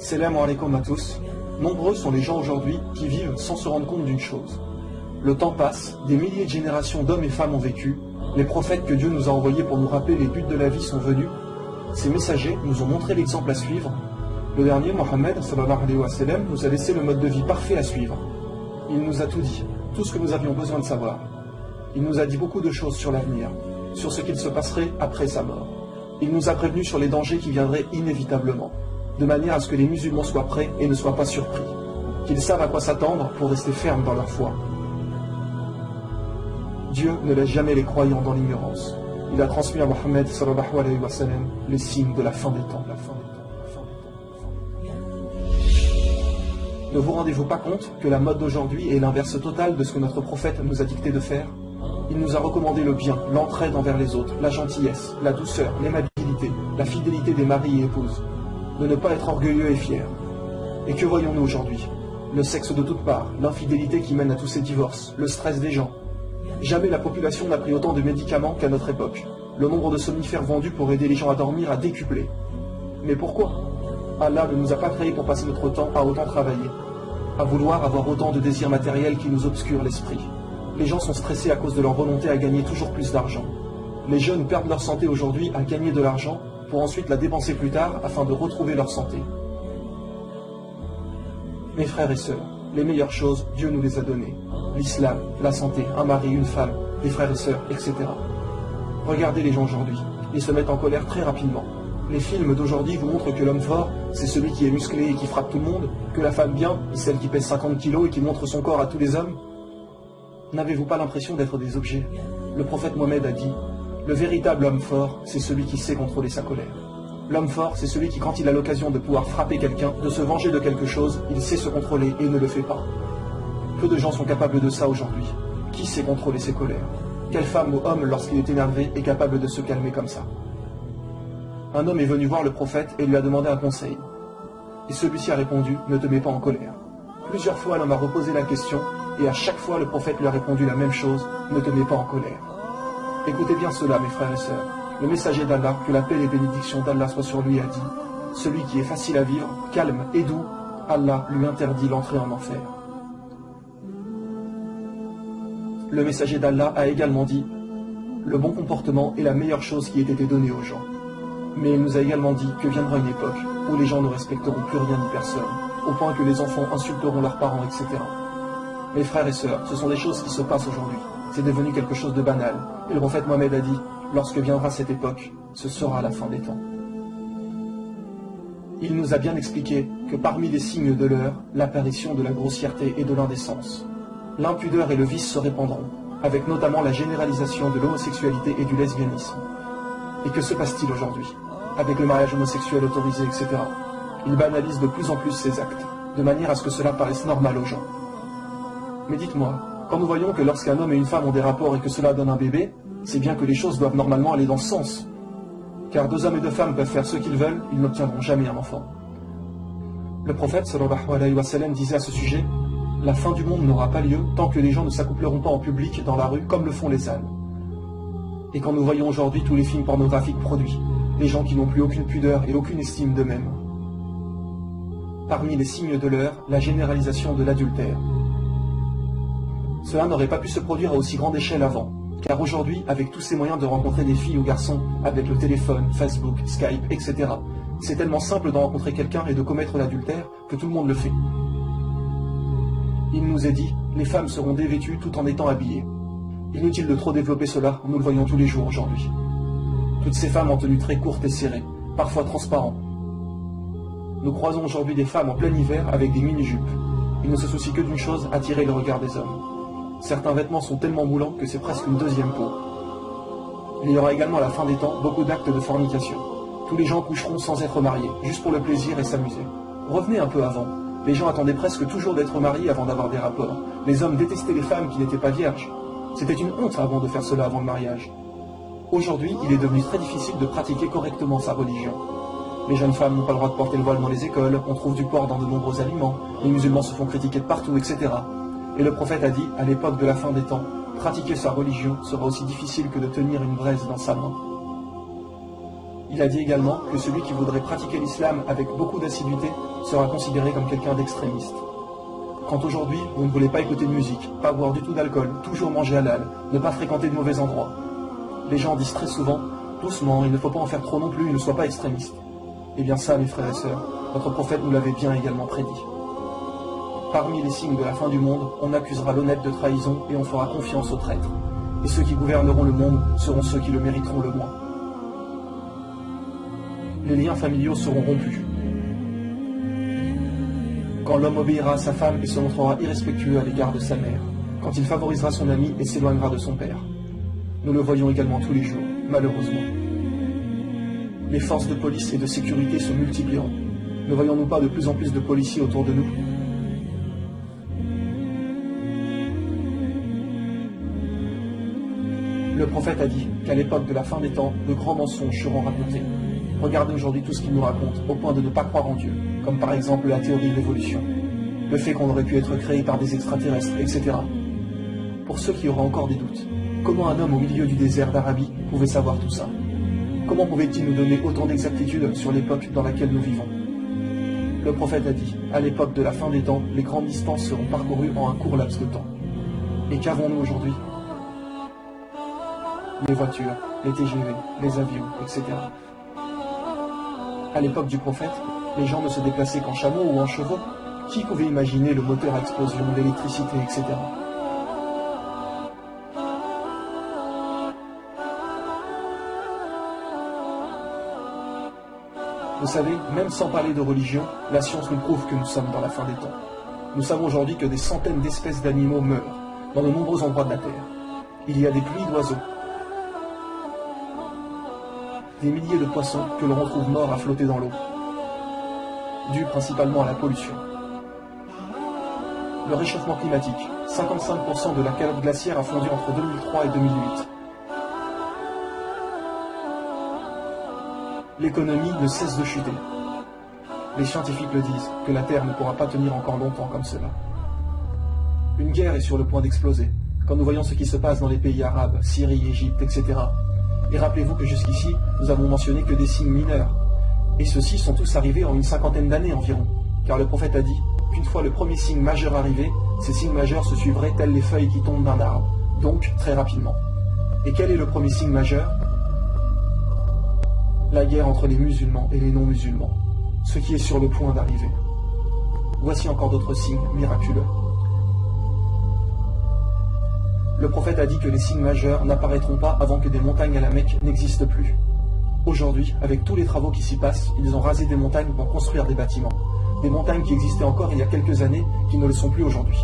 Salam alaikum à tous. Nombreux sont les gens aujourd'hui qui vivent sans se rendre compte d'une chose. Le temps passe, des milliers de générations d'hommes et femmes ont vécu, les prophètes que Dieu nous a envoyés pour nous rappeler les buts de la vie sont venus, ces messagers nous ont montré l'exemple à suivre. Le dernier, Mohammed sallallahu alayhi wa sallam, nous a laissé le mode de vie parfait à suivre. Il nous a tout dit, tout ce que nous avions besoin de savoir. Il nous a dit beaucoup de choses sur l'avenir, sur ce qu'il se passerait après sa mort. Il nous a prévenus sur les dangers qui viendraient inévitablement, de manière à ce que les musulmans soient prêts et ne soient pas surpris, qu'ils savent à quoi s'attendre pour rester fermes dans leur foi. Dieu ne laisse jamais les croyants dans l'ignorance. Il a transmis à Mohammed sallallahu alayhi wa sallam les signes de la fin des temps. Ne vous rendez-vous pas compte que la mode d'aujourd'hui est l'inverse total de ce que notre prophète nous a dicté de faire? Il nous a recommandé le bien, l'entraide envers les autres, la gentillesse, la douceur, l'aimabilité, la fidélité des maris et épouses, de ne pas être orgueilleux et fiers. Et que voyons-nous aujourd'hui? Le sexe de toutes parts, l'infidélité qui mène à tous ces divorces, le stress des gens. Jamais la population n'a pris autant de médicaments qu'à notre époque. Le nombre de somnifères vendus pour aider les gens à dormir a décuplé. Mais pourquoi? Allah ne nous a pas créés pour passer notre temps à autant travailler, à vouloir avoir autant de désirs matériels qui nous obscurent l'esprit. Les gens sont stressés à cause de leur volonté à gagner toujours plus d'argent. Les jeunes perdent leur santé aujourd'hui à gagner de l'argent pour ensuite la dépenser plus tard afin de retrouver leur santé. Mes frères et sœurs, les meilleures choses, Dieu nous les a données. L'islam, la santé, un mari, une femme, des frères et sœurs, etc. Regardez les gens aujourd'hui, ils se mettent en colère très rapidement. Les films d'aujourd'hui vous montrent que l'homme fort, c'est celui qui est musclé et qui frappe tout le monde, que la femme bien, c'est celle qui pèse 50 kilos et qui montre son corps à tous les hommes. N'avez-vous pas l'impression d'être des objets? Le prophète Mohammed a dit, le véritable homme fort, c'est celui qui sait contrôler sa colère. L'homme fort, c'est celui qui, quand il a l'occasion de pouvoir frapper quelqu'un, de se venger de quelque chose, il sait se contrôler et ne le fait pas. Peu de gens sont capables de ça aujourd'hui. Qui sait contrôler ses colères? Quelle femme ou homme, lorsqu'il est énervé, est capable de se calmer comme ça? Un homme est venu voir le prophète et lui a demandé un conseil. Et celui-ci a répondu, ne te mets pas en colère. Plusieurs fois l'homme a reposé la question, et à chaque fois le prophète lui a répondu la même chose, ne te mets pas en colère. Écoutez bien cela, mes frères et sœurs. Le messager d'Allah, que la paix et les bénédictions d'Allah soient sur lui, a dit, celui qui est facile à vivre, calme et doux, Allah lui interdit l'entrée en enfer. Le messager d'Allah a également dit, le bon comportement est la meilleure chose qui ait été donnée aux gens. Mais il nous a également dit que viendra une époque où les gens ne respecteront plus rien ni personne, au point que les enfants insulteront leurs parents, etc. Mes frères et sœurs, ce sont des choses qui se passent aujourd'hui. C'est devenu quelque chose de banal. Et le prophète Mohammed a dit, lorsque viendra cette époque, ce sera la fin des temps. Il nous a bien expliqué que parmi les signes de l'heure, l'apparition de la grossièreté et de l'indécence. L'impudeur et le vice se répandront, avec notamment la généralisation de l'homosexualité et du lesbianisme. Et que se passe-t-il aujourd'hui? Avec le mariage homosexuel autorisé, etc. Ils banalisent de plus en plus ces actes, de manière à ce que cela paraisse normal aux gens. Mais dites-moi, quand nous voyons que lorsqu'un homme et une femme ont des rapports et que cela donne un bébé, c'est bien que les choses doivent normalement aller dans ce sens. Car deux hommes et deux femmes peuvent faire ce qu'ils veulent, ils n'obtiendront jamais un enfant. Le prophète sallallahu alayhi wa sallam disait à ce sujet, la fin du monde n'aura pas lieu tant que les gens ne s'accoupleront pas en public dans la rue comme le font les ânes. Et quand nous voyons aujourd'hui tous les films pornographiques produits, les gens qui n'ont plus aucune pudeur et aucune estime d'eux-mêmes. Parmi les signes de l'heure, la généralisation de l'adultère. Cela n'aurait pas pu se produire à aussi grande échelle avant, car aujourd'hui, avec tous ces moyens de rencontrer des filles ou garçons, avec le téléphone, Facebook, Skype, etc., c'est tellement simple de rencontrer quelqu'un et de commettre l'adultère que tout le monde le fait. Il nous est dit, les femmes seront dévêtues tout en étant habillées. Inutile de trop développer cela, nous le voyons tous les jours aujourd'hui. Toutes ces femmes en tenue très courte et serrée, parfois transparentes. Nous croisons aujourd'hui des femmes en plein hiver avec des mini-jupes. Ils ne se soucient que d'une chose, attirer le regard des hommes. Certains vêtements sont tellement moulants que c'est presque une deuxième peau. Il y aura également à la fin des temps beaucoup d'actes de fornication. Tous les gens coucheront sans être mariés, juste pour le plaisir et s'amuser. Revenez un peu avant. Les gens attendaient presque toujours d'être mariés avant d'avoir des rapports. Les hommes détestaient les femmes qui n'étaient pas vierges. C'était une honte avant de faire cela avant le mariage. Aujourd'hui, il est devenu très difficile de pratiquer correctement sa religion. Les jeunes femmes n'ont pas le droit de porter le voile dans les écoles, on trouve du porc dans de nombreux aliments, les musulmans se font critiquer de partout, etc. Et le prophète a dit, à l'époque de la fin des temps, pratiquer sa religion sera aussi difficile que de tenir une braise dans sa main. Il a dit également que celui qui voudrait pratiquer l'islam avec beaucoup d'assiduité sera considéré comme quelqu'un d'extrémiste. Quand aujourd'hui, vous ne voulez pas écouter de musique, pas boire du tout d'alcool, toujours manger halal, ne pas fréquenter de mauvais endroits, les gens disent très souvent, doucement, il ne faut pas en faire trop non plus, il ne soit pas extrémiste. Eh bien ça, mes frères et sœurs, notre prophète nous l'avait bien également prédit. Parmi les signes de la fin du monde, on accusera l'honnête de trahison et on fera confiance aux traîtres. Et ceux qui gouverneront le monde seront ceux qui le mériteront le moins. Les liens familiaux seront rompus. Quand l'homme obéira à sa femme et se montrera irrespectueux à l'égard de sa mère, quand il favorisera son ami et s'éloignera de son père. Nous le voyons également tous les jours, malheureusement. Les forces de police et de sécurité se multiplieront. Ne voyons-nous pas de plus en plus de policiers autour de nous? Le prophète a dit qu'à l'époque de la fin des temps, de grands mensonges seront racontés. Regardez aujourd'hui tout ce qu'il nous raconte, au point de ne pas croire en Dieu, comme par exemple la théorie de l'évolution, le fait qu'on aurait pu être créé par des extraterrestres, etc. Pour ceux qui auraient encore des doutes, comment un homme au milieu du désert d'Arabie pouvait savoir tout ça? Comment pouvait-il nous donner autant d'exactitude sur l'époque dans laquelle nous vivons? Le prophète a dit, à l'époque de la fin des temps, les grandes distances seront parcourues en un court laps de temps. Et qu'avons-nous aujourd'hui? Les voitures, les TGV, les avions, etc. À l'époque du prophète, les gens ne se déplaçaient qu'en chameau ou en chevaux. Qui pouvait imaginer le moteur à explosion, l'électricité, etc. Vous savez, même sans parler de religion, la science nous prouve que nous sommes dans la fin des temps. Nous savons aujourd'hui que des centaines d'espèces d'animaux meurent dans de nombreux endroits de la Terre. Il y a des pluies d'oiseaux, des milliers de poissons que l'on retrouve morts à flotter dans l'eau, dû principalement à la pollution. Le réchauffement climatique, 55% de la calotte glaciaire a fondu entre 2003 et 2008. L'économie ne cesse de chuter. Les scientifiques le disent, que la Terre ne pourra pas tenir encore longtemps comme cela. Une guerre est sur le point d'exploser, quand nous voyons ce qui se passe dans les pays arabes, Syrie, Égypte, etc. Et rappelez-vous que jusqu'ici, nous avons mentionné que des signes mineurs. Et ceux-ci sont tous arrivés en une cinquantaine d'années environ, car le prophète a dit qu'une fois le premier signe majeur arrivé, ces signes majeurs se suivraient tels les feuilles qui tombent d'un arbre, donc très rapidement. Et quel est le premier signe majeur? La guerre entre les musulmans et les non-musulmans, ce qui est sur le point d'arriver. Voici encore d'autres signes miraculeux. Le prophète a dit que les signes majeurs n'apparaîtront pas avant que des montagnes à la Mecque n'existent plus. Aujourd'hui, avec tous les travaux qui s'y passent, ils ont rasé des montagnes pour construire des bâtiments. Des montagnes qui existaient encore il y a quelques années, qui ne le sont plus aujourd'hui.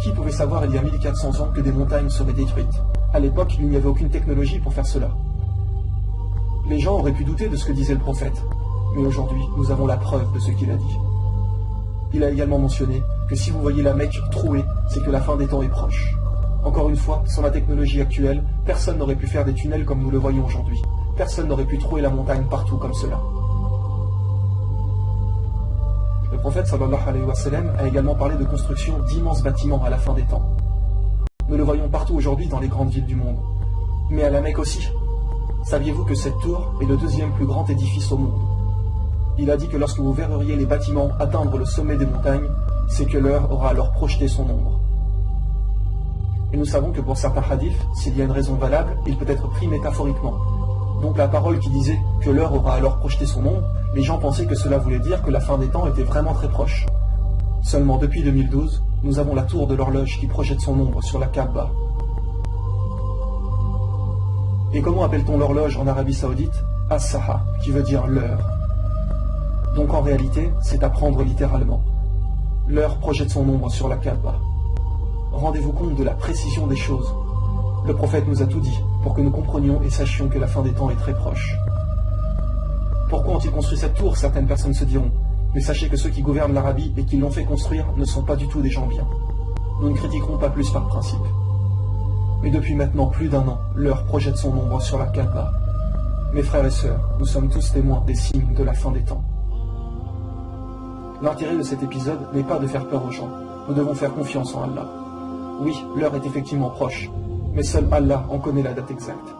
Qui pouvait savoir il y a 1400 ans que des montagnes seraient détruites? À l'époque, il n'y avait aucune technologie pour faire cela. Les gens auraient pu douter de ce que disait le prophète, mais aujourd'hui, nous avons la preuve de ce qu'il a dit. Il a également mentionné que si vous voyez la Mecque trouée, c'est que la fin des temps est proche. Encore une fois, sans la technologie actuelle, personne n'aurait pu faire des tunnels comme nous le voyons aujourd'hui. Personne n'aurait pu trouer la montagne partout comme cela. Le prophète sallallahu alayhi wa sallam a également parlé de construction d'immenses bâtiments à la fin des temps. Nous le voyons partout aujourd'hui dans les grandes villes du monde. Mais à la Mecque aussi. Saviez-vous que cette tour est le deuxième plus grand édifice au monde? Il a dit que lorsque vous verriez les bâtiments atteindre le sommet des montagnes, c'est que l'heure aura alors projeté son ombre. Et nous savons que pour certains hadiths, s'il y a une raison valable, il peut être pris métaphoriquement. Donc la parole qui disait que l'heure aura alors projeté son ombre, les gens pensaient que cela voulait dire que la fin des temps était vraiment très proche. Seulement depuis 2012, nous avons la tour de l'horloge qui projette son ombre sur la Kaaba. Et comment appelle-t-on l'horloge en Arabie Saoudite? As-Saha, qui veut dire l'heure. Donc en réalité, c'est à prendre littéralement. L'heure projette son ombre sur la Kaaba. Rendez-vous compte de la précision des choses. Le prophète nous a tout dit, pour que nous comprenions et sachions que la fin des temps est très proche. Pourquoi ont-ils construit cette tour? Certaines personnes se diront. Mais sachez que ceux qui gouvernent l'Arabie et qui l'ont fait construire ne sont pas du tout des gens bien. Nous ne critiquerons pas plus par principe. Mais depuis maintenant plus d'un an, l'heure projette son ombre sur la Kaaba. Mes frères et sœurs, nous sommes tous témoins des signes de la fin des temps. L'intérêt de cet épisode n'est pas de faire peur aux gens. Nous devons faire confiance en Allah. Oui, l'heure est effectivement proche, mais seul Allah en connaît la date exacte.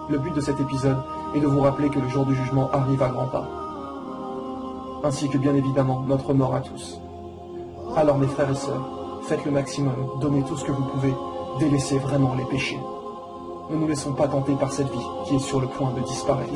Le but de cet épisode est de vous rappeler que le jour du jugement arrive à grands pas, ainsi que bien évidemment notre mort à tous. Alors mes frères et sœurs, faites le maximum, donnez tout ce que vous pouvez, délaissez vraiment les péchés. Ne nous laissons pas tenter par cette vie qui est sur le point de disparaître,